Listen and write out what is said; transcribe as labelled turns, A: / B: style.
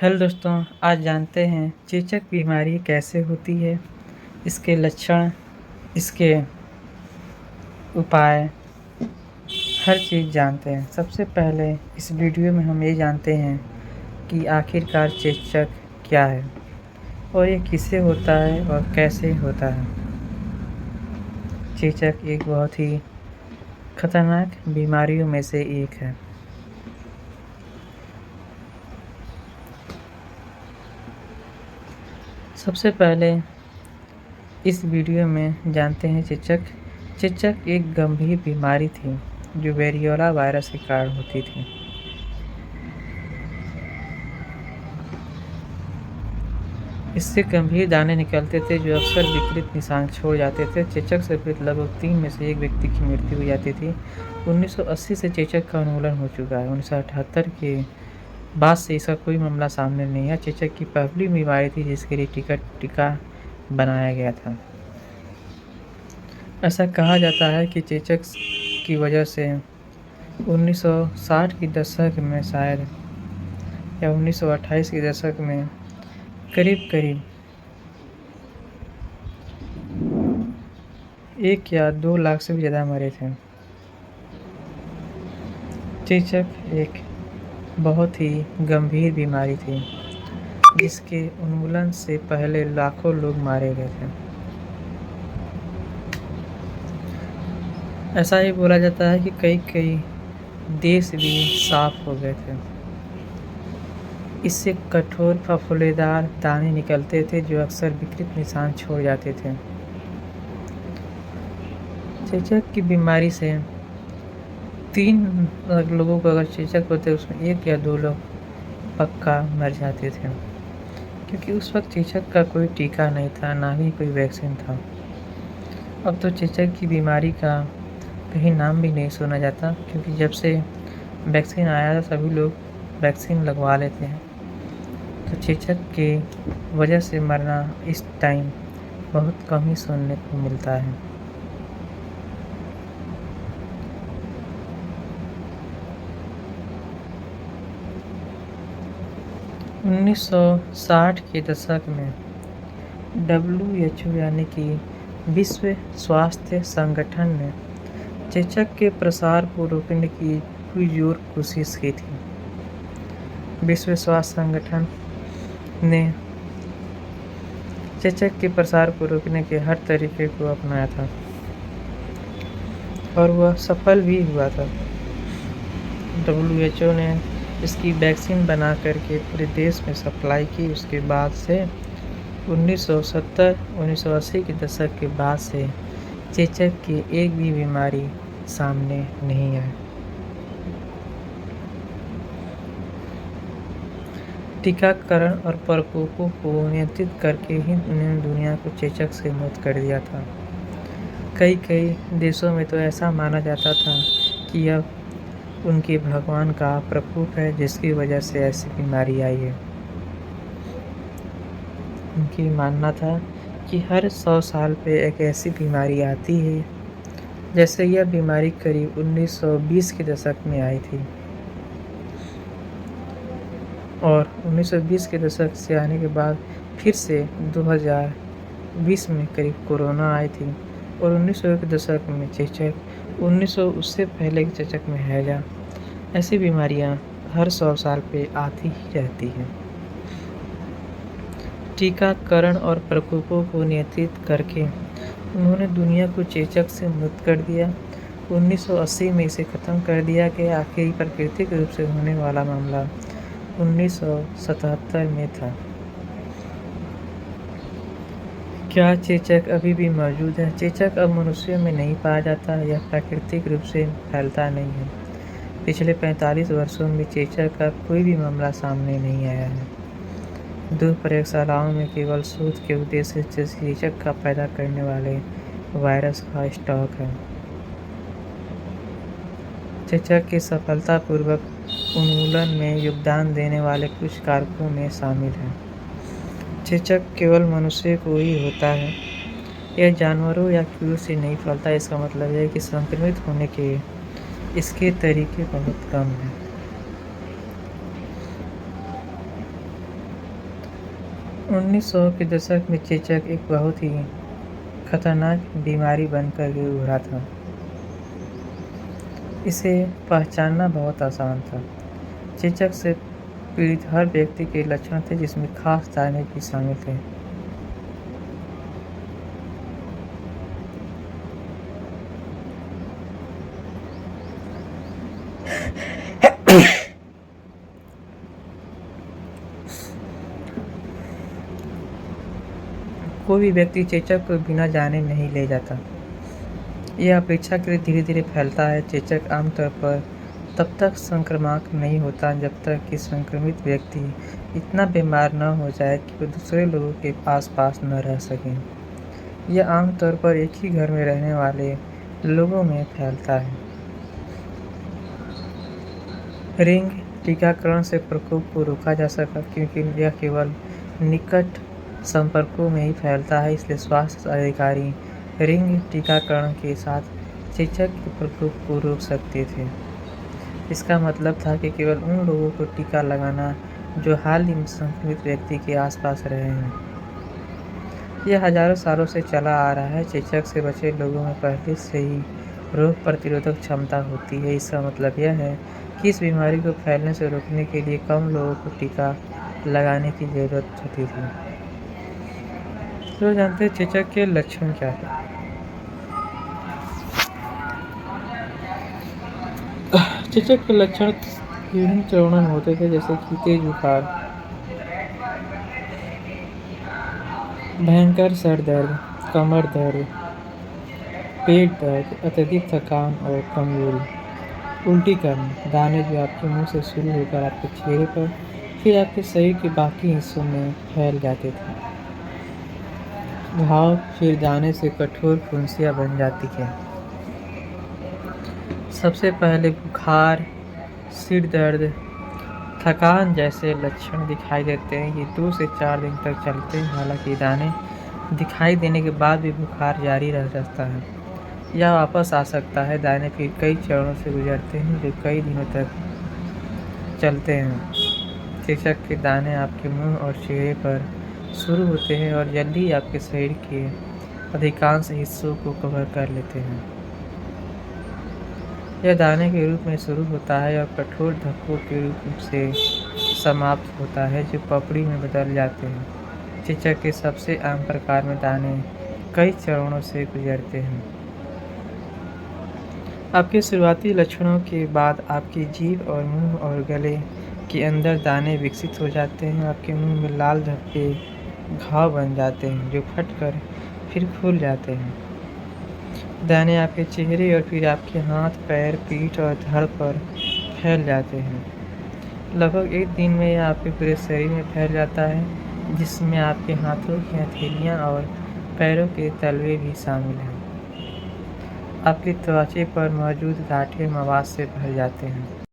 A: Hello दोस्तों, आज जानते हैं चेचक बीमारी कैसे होती है, इसके लक्षण, इसके उपाय, हर चीज़ जानते हैं। सबसे पहले इस वीडियो में हम ये जानते हैं कि आखिरकार चेचक क्या है और ये किससे होता है और कैसे होता है। चेचक एक बहुत ही खतरनाक बीमारियों में से एक है। सबसे पहले इस वीडियो में जानते हैं चेचक एक गंभीर बीमारी थी जो वेरियोला वायरस के कारण होती थी। इससे गंभीर दाने निकलते थे जो अक्सर विकृत निशान छोड़ जाते थे। चेचक से पीड़ित लगभग 3 में से 1 व्यक्ति की मृत्यु हो जाती थी। 1980 से चेचक का उन्मूलन हो चुका है। 1978 के बाद से इसका कोई मामला सामने नहीं आया। चेचक की पहली बीमारी थी जिसके लिए टीका बनाया गया था। ऐसा कहा जाता है कि चेचक की वजह से 1960 के दशक में शायद या 1928 के दशक में करीब 1 या 2 लाख से भी ज़्यादा मरे थे। चेचक एक बहुत ही गंभीर बीमारी थी जिसके उन्मूलन से पहले लाखों लोग मारे गए थे। ऐसा ही बोला जाता है कि कई देश भी साफ हो गए थे। इससे कठोर फफोलेदार दाने निकलते थे जो अक्सर विकृत निशान छोड़ जाते थे। चेचक की बीमारी से 3 लोगों को अगर चेचक होते उसमें 1 या 2 लोग पक्का मर जाते थे, क्योंकि उस वक्त चेचक का कोई टीका नहीं था, ना ही कोई वैक्सीन था। अब तो चेचक की बीमारी का कहीं नाम भी नहीं सुना जाता, क्योंकि जब से वैक्सीन आया था सभी लोग वैक्सीन लगवा लेते हैं। तो चेचक के वजह से मरना इस टाइम बहुत कम ही सुनने को मिलता है। उन्नीस 1960 के दशक में WHO यानी कि विश्व स्वास्थ्य संगठन ने चेचक के प्रसार को रोकने की पुरजोर कोशिश की थी। विश्व स्वास्थ्य संगठन ने चेचक के प्रसार को रोकने के हर तरीके को अपनाया था और वह सफल भी हुआ था। WHO ने इसकी वैक्सीन बना करके पूरे देश में सप्लाई की। उसके बाद से 1970-1980 के दशक के बाद से चेचक की एक भी बीमारी सामने नहीं आई। टीकाकरण और प्रकोपों को नियंत्रित करके ही उन्होंने दुनिया को चेचक से मुक्त कर दिया था। कई देशों में तो ऐसा माना जाता था कि यह उनके भगवान का प्रकोप है जिसकी वजह से ऐसी बीमारी आई है। उनकी मानना था कि हर 100 साल पे एक ऐसी बीमारी आती है। जैसे यह बीमारी करीब 1920 के दशक में आई थी और 1920 के दशक से आने के बाद फिर से 2020 में करीब कोरोना आई थी और 1900 के दशक में चेचक, 1900 उससे पहले के चेचक में हैजा। ऐसी बीमारियां हर 100 साल पे आती ही रहती हैं। टीकाकरण और प्रकोपों को नियंत्रित करके उन्होंने दुनिया को चेचक से मुक्त कर दिया। 1980 में इसे ख़त्म कर दिया गया। आखिरी प्राकृतिक रूप से होने वाला मामला 1977 में था। क्या चेचक अभी भी मौजूद है? चेचक अब मनुष्यों में नहीं पाया जाता। यह प्राकृतिक रूप से फैलता नहीं है। पिछले 45 वर्षों में चेचक का कोई भी मामला सामने नहीं आया है। 2 प्रयोगशालाओं में केवल शोध के उद्देश्य से चेचक का पैदा करने वाले वायरस का स्टॉक है। चेचक के सफलतापूर्वक उन्मूलन में योगदान देने वाले कुछ कारकों में शामिल हैं। चेचक केवल मनुष्य को ही होता है। यह जानवरों या कीड़ों से नहीं फैलता। इसका मतलब है कि संक्रमित होने के इसके तरीके बहुत कम हैं। 1900 के दशक में चेचक एक बहुत ही खतरनाक बीमारी बनकर के उभरा था। इसे पहचानना बहुत आसान था। चेचक से पीड़ित हर व्यक्ति के लक्षण थे, जिसमें खास दाने भी शामिल थे। कोई भी व्यक्ति चेचक को बिना जाने नहीं ले जाता। यह अपेक्षाकृत धीरे-धीरे फैलता है। चेचक आमतौर पर तब तक संक्रामक नहीं होता जब तक कि संक्रमित व्यक्ति इतना बीमार न हो जाए कि वह दूसरे लोगों के आस-पास न रह सके। यह आमतौर पर एक ही घर में रहने वाले लोगों में फैलता है। रिंग टीकाकरण से प्रकोप को रोका जा सका, क्योंकि यह केवल निकट संपर्कों में ही फैलता है। इसलिए स्वास्थ्य अधिकारी रिंग टीकाकरण के साथ चेचक के प्रकोप को रोक सकते थे। इसका मतलब था कि केवल उन लोगों को टीका लगाना जो हाल ही में संक्रमित व्यक्ति के आसपास रहे हैं। यह हजारों सालों से चला आ रहा है। चेचक से बचे लोगों में पहले से ही रोग प्रतिरोधक क्षमता होती है। इसका मतलब यह है कि इस बीमारी को फैलने से रोकने के लिए कम लोगों को टीका लगाने की जरूरत होती थी। तो जानते हैं चेचक के लक्षण क्या है। चेचक के लक्षण विभिन्न चरणों में होते थे, जैसे कि तेज बुखार, भयंकर सर दर्द, कमर दर्द, पेट दर्द, अत्यधिक थकान और कमजोरी, उल्टी करना, दाने जो आपके मुंह से शुरू होकर आपके चेहरे पर फिर आपके शरीर के बाकी हिस्सों में फैल जाते थे। घाव फिर दाने से कठोर फुंसियां बन जाती हैं। सबसे पहले बुखार, सिर दर्द, थकान जैसे लक्षण दिखाई देते हैं। ये 2 से 4 दिन तक चलते हैं। हालांकि दाने दिखाई देने के बाद भी बुखार जारी रह सकता है या वापस आ सकता है। दाने फिर कई चरणों से गुजरते हैं जो कई दिनों तक चलते हैं। चेचक के दाने आपके मुंह और चेहरे पर शुरू होते हैं और जल्दी आपके शरीर के अधिकांश हिस्सों को कवर कर लेते हैं। यह दाने के रूप में शुरू होता है और कठोर धक्कों के रूप से समाप्त होता है, जो पपड़ी में बदल जाते हैं। चेचक के सबसे आम प्रकार में दाने कई चरणों से गुजरते हैं। आपके शुरुआती लक्षणों के बाद आपकी जीभ और मुंह और गले के अंदर दाने विकसित हो जाते हैं। आपके मुंह में लाल धब्बे, घाव बन जाते हैं जो फटकर फिर फूल जाते हैं। दाने आपके चेहरे और फिर आपके हाथ, पैर, पीठ और धड़ पर फैल जाते हैं। लगभग 1 दिन में यह आपके पूरे शरीर में फैल जाता है, जिसमें आपके हाथों की हथेलियां और पैरों के तलवे भी शामिल हैं। आपकी त्वचा पर मौजूद गांठें मवाद से भर जाते हैं।